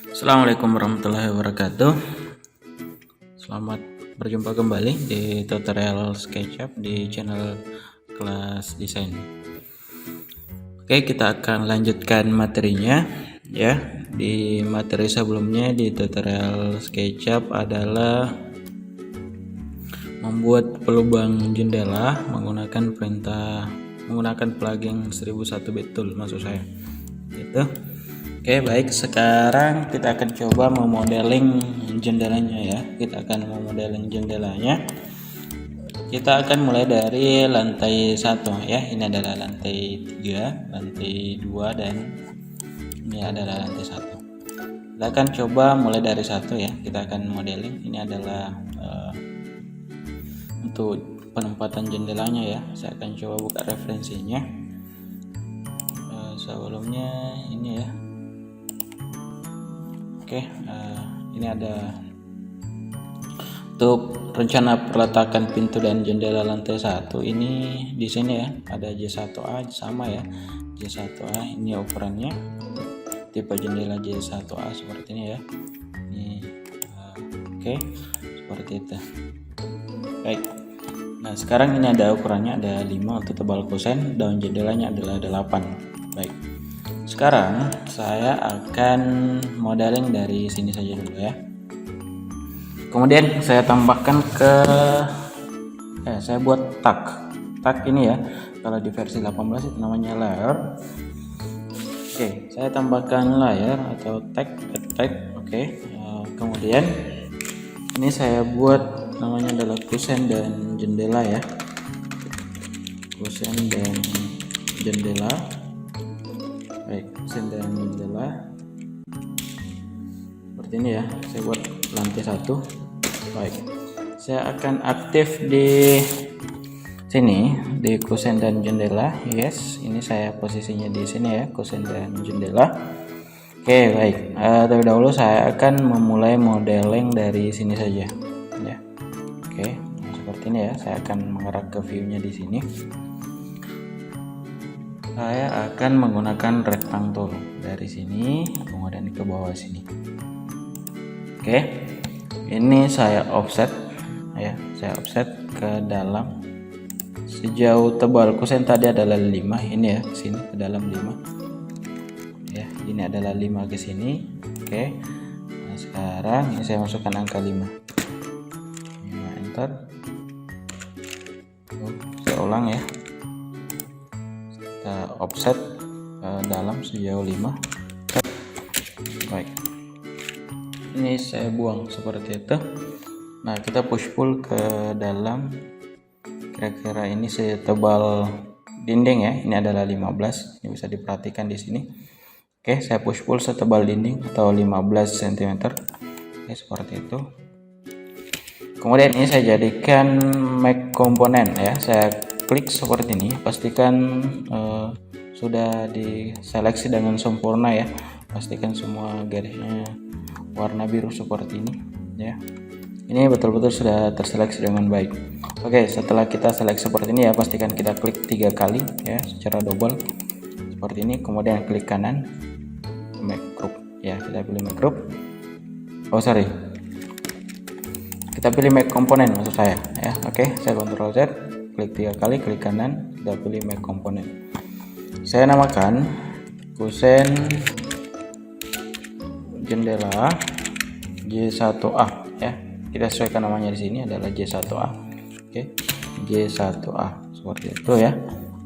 Assalamualaikum warahmatullahi wabarakatuh. Selamat berjumpa kembali di tutorial SketchUp di channel kelas desain. Oke, kita akan lanjutkan materinya ya. Di materi sebelumnya di tutorial SketchUp adalah membuat pelubang jendela menggunakan plugin 1001 bit tool maksud saya. Gitu. Oke, baik, sekarang kita akan coba memodeling jendelanya ya. Kita akan memodeling jendelanya. Kita akan mulai dari lantai 1 ya. Ini adalah lantai 3, lantai 2, dan ini adalah lantai 1. Kita akan coba mulai dari 1 ya. Kita akan modeling. Ini adalah untuk penempatan jendelanya ya. Saya akan coba buka referensinya. Sebelumnya ini ya. Oke, ini ada untuk rencana peletakan pintu dan jendela lantai 1. Ini di sini ya, ada J1A sama ya. J1A ini ukurannya. Tipe jendela J1A seperti ini ya. Ini oke, seperti itu. Baik. Nah, sekarang ini ada ukurannya, ada 5 untuk tebal kusen, daun jendelanya adalah 8. Baik. Sekarang saya akan modeling dari sini saja dulu ya. Kemudian saya tambahkan saya buat tag ini ya. Kalau di versi 18 itu namanya layer. Oke, saya tambahkan layer atau tag. Oke. Kemudian ini saya buat namanya adalah kusen dan jendela ya. Kusen dan jendela. Baik, kusen dan jendela seperti ini ya. Saya buat lantai 1. Baik, saya akan aktif di sini di kusen dan jendela. Yes, ini saya posisinya di sini ya, kusen dan jendela. Oke, baik. Terlebih dahulu saya akan memulai modeling dari sini saja ya. Oke, seperti ini ya. Saya akan mengarah ke view-nya di sini. Saya akan menggunakan rectangle dari sini kemudian ke bawah sini. Oke, ini saya offset ya, saya offset ke dalam sejauh tebal kusen tadi adalah 5, ini ya, sini ke dalam 5 ya, ini adalah 5 ke sini. Oke, nah sekarang ini saya masukkan angka 5, enter. Saya ulang ya, kita offset dalam sejauh 5. Baik, ini saya buang seperti itu. Nah, kita push pull ke dalam, kira-kira ini setebal dinding ya. Ini adalah 15, ini bisa diperhatikan di sini. Oke, saya push pull setebal dinding atau 15 cm. Oke, seperti itu. Kemudian ini saya jadikan make komponen ya. Saya klik seperti ini, pastikan sudah diseleksi dengan sempurna ya. Pastikan semua garisnya warna biru seperti ini ya. Ini betul-betul sudah terseleksi dengan baik. Oke, setelah kita seleksi seperti ini ya, pastikan kita klik 3 kali ya secara double seperti ini. Kemudian klik kanan, make group ya, kita pilih make group. Kita pilih make komponen maksud saya ya. Oke, saya Ctrl Z, klik 3 kali, klik kanan, kita pilih make komponen. Saya namakan kusen jendela J1A ya. Kita sesuaikan namanya di sini adalah J1A. Oke, J1A seperti itu ya.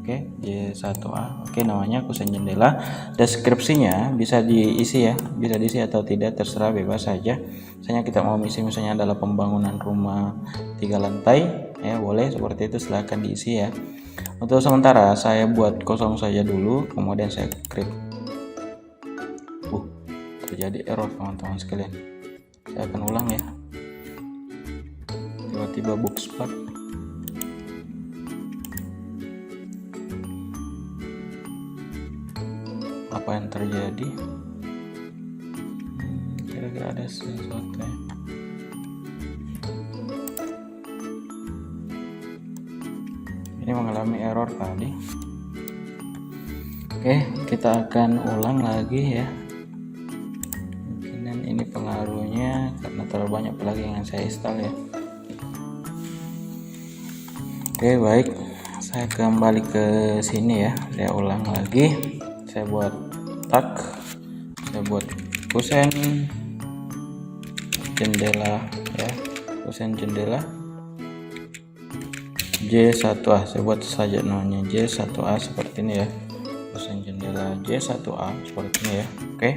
Oke, J1A. Oke, namanya kusen jendela. Deskripsinya bisa diisi ya, bisa diisi atau tidak terserah, bebas saja. Misalnya kita mau isi misalnya adalah pembangunan rumah 3 lantai ya, boleh seperti itu, silahkan diisi ya. Untuk sementara saya buat kosong saja dulu, kemudian saya create. Terjadi error teman-teman sekalian. Saya akan ulang ya. Tiba-tiba box spot. Apa yang terjadi? Kira-kira ada sesuatu ya. Ini mengalami error tadi. Oke, kita akan ulang lagi ya. yang saya install ya. Oke, baik, saya kembali ke sini ya, saya ulang lagi, saya buat tag, saya buat kusen jendela ya, kusen jendela J1A, saya buat saja namanya J1A seperti ini ya, kusen jendela J1A seperti ini ya. Oke,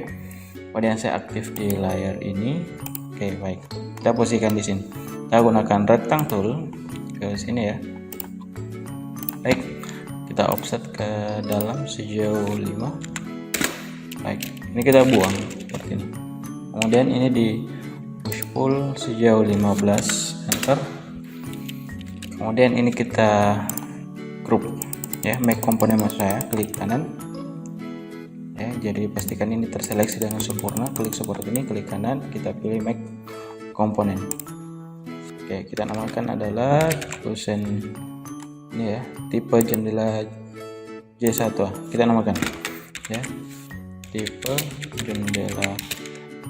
kemudian saya aktif di layar ini. Oke, baik, kita posisikan di sini, kita gunakan rectangle tool ke sini ya. Baik, kita offset ke dalam sejauh 5. Baik, ini kita buang seperti ini. Kemudian ini di push pull sejauh 15, enter. Kemudian ini kita group ya, make komponen saya, klik kanan ya, jadi pastikan ini terseleksi dengan sempurna, klik seperti ini, klik kanan, kita pilih make komponen. Oke, kita namakan adalah kusen ini ya, tipe jendela J1A, kita namakan ya, tipe jendela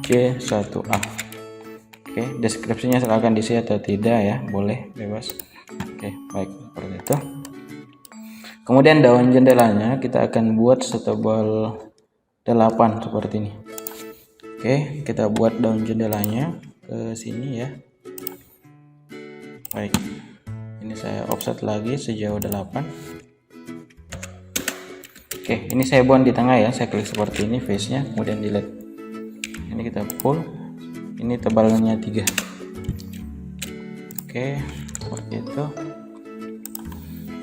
J1A. Oke, deskripsinya silakan diisi atau tidak ya, boleh bebas. Oke, baik, seperti itu. Kemudian daun jendelanya kita akan buat setebal 8 seperti ini. Oke, kita buat daun jendelanya ke sini ya. Baik, ini saya offset lagi sejauh 8. Oke, ini saya buat di tengah ya, saya klik seperti ini face nya, kemudian delete. Ini kita pull, ini tebalnya 3. Oke, seperti itu.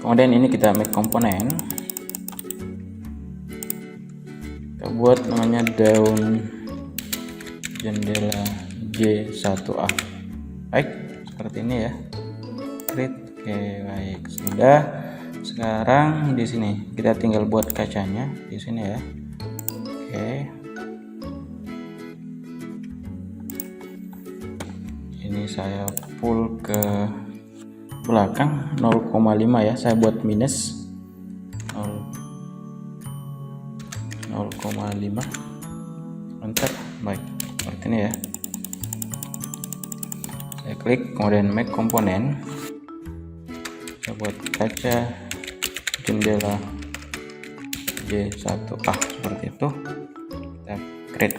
Kemudian ini kita make komponen, kita buat namanya daun jendela J1A. Baik, seperti ini ya. Oke, baik, sudah. Sekarang di sini kita tinggal buat kacanya di sini ya. Oke, ini saya pull ke belakang 0,5 ya, saya buat minus 0,5, enter. Baik, seperti ini ya. Saya klik, kemudian make komponen, saya buat kaca jendela J1A seperti itu, kita create.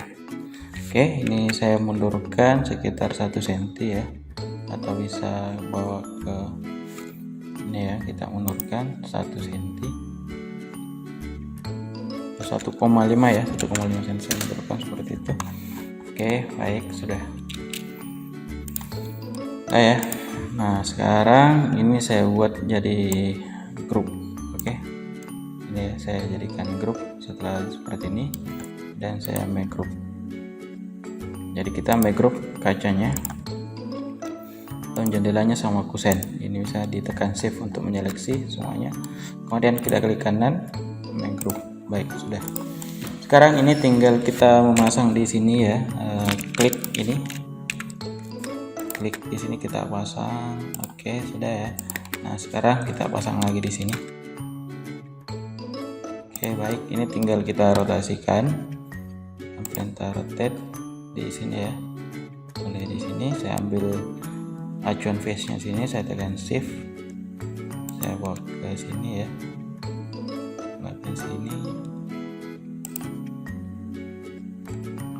Oke, ini saya mundurkan sekitar 1 cm ya, atau bisa bawa ke ini ya, kita mundurkan 1 cm, 1,5 ya, 1,5 cm saya mundurkan seperti itu. Oke, baik, sudah. Nah ya, nah sekarang ini saya buat jadi grup. Oke, ini ya, saya jadikan grup setelah seperti ini, dan saya make group. Jadi kita make group kacanya, dan jendelanya sama kusen. Ini bisa ditekan shift untuk menyeleksi semuanya. Kemudian kita klik kanan, make group. Baik, sudah. Sekarang ini tinggal kita memasang di sini ya. Klik ini, klik di sini kita pasang. Oke, sudah ya. Nah, sekarang kita pasang lagi di sini. Oke, baik, ini tinggal kita rotasikan, perintah rotate di sini ya. Boleh di sini saya ambil acuan face nya sini, saya tekan shift, saya bawa ke sini ya, ke sini.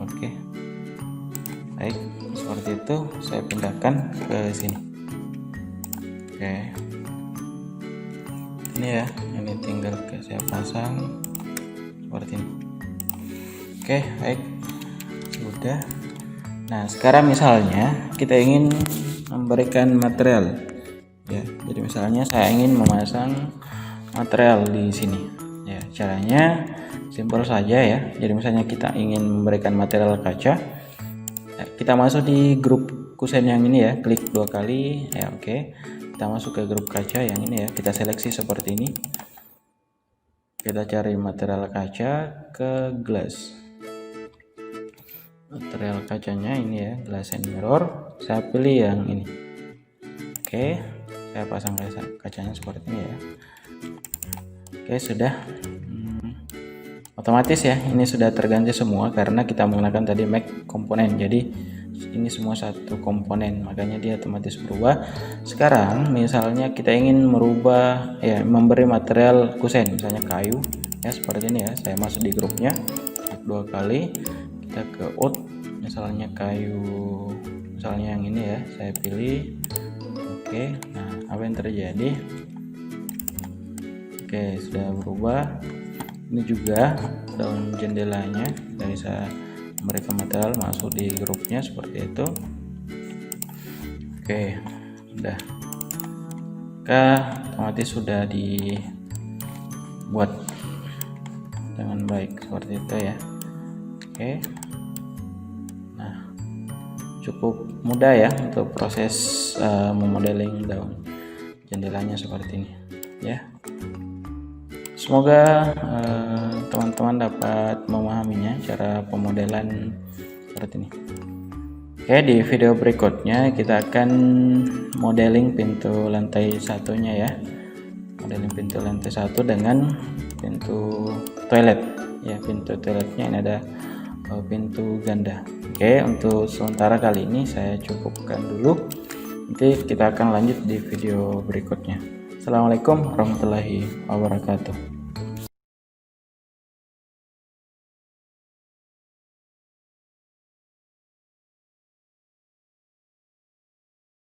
Oke, baik, seperti itu. Saya pindahkan ke sini. Oke, ini ya, ini tinggal saya pasang seperti ini. Oke, baik, sudah. Nah, sekarang misalnya kita ingin memberikan material ya, jadi misalnya saya ingin memasang material di sini ya. Caranya simpel saja ya. Jadi misalnya kita ingin memberikan material kaca ya, kita masuk di grup kusen yang ini ya, klik 2 kali ya. Oke, kita masuk ke grup kaca yang ini ya, kita seleksi seperti ini, kita cari material kaca ke glass. Material kacanya ini ya, glass and mirror, saya pilih yang ini. Oke, saya pasang kacanya seperti ini ya. Oke, sudah. Otomatis ya, ini sudah terganti semua karena kita menggunakan tadi make komponen. Jadi ini semua satu komponen, makanya dia otomatis berubah. Sekarang misalnya kita ingin merubah ya, memberi material kusen, misalnya kayu ya, seperti ini ya. Saya masuk di grupnya, klik 2 kali, kita ke out, misalnya kayu, misalnya yang ini ya, saya pilih. Oke, nah apa yang terjadi? Oke, sudah berubah. Ini juga daun jendelanya, kita bisa memberikan material masuk di grupnya seperti itu. Oke, sudah, maka otomatis sudah dibuat dengan baik seperti itu ya. Oke, nah cukup mudah ya untuk proses memodeling daun jendelanya seperti ini ya. Semoga teman-teman dapat memahaminya cara pemodelan seperti ini. Oke, di video berikutnya kita akan modeling pintu lantai satunya ya. Modeling pintu lantai satu dengan pintu toilet ya. Pintu toiletnya ini ada pintu ganda. Oke, untuk sementara kali ini saya cukupkan dulu. Nanti kita akan lanjut di video berikutnya. Assalamualaikum warahmatullahi wabarakatuh.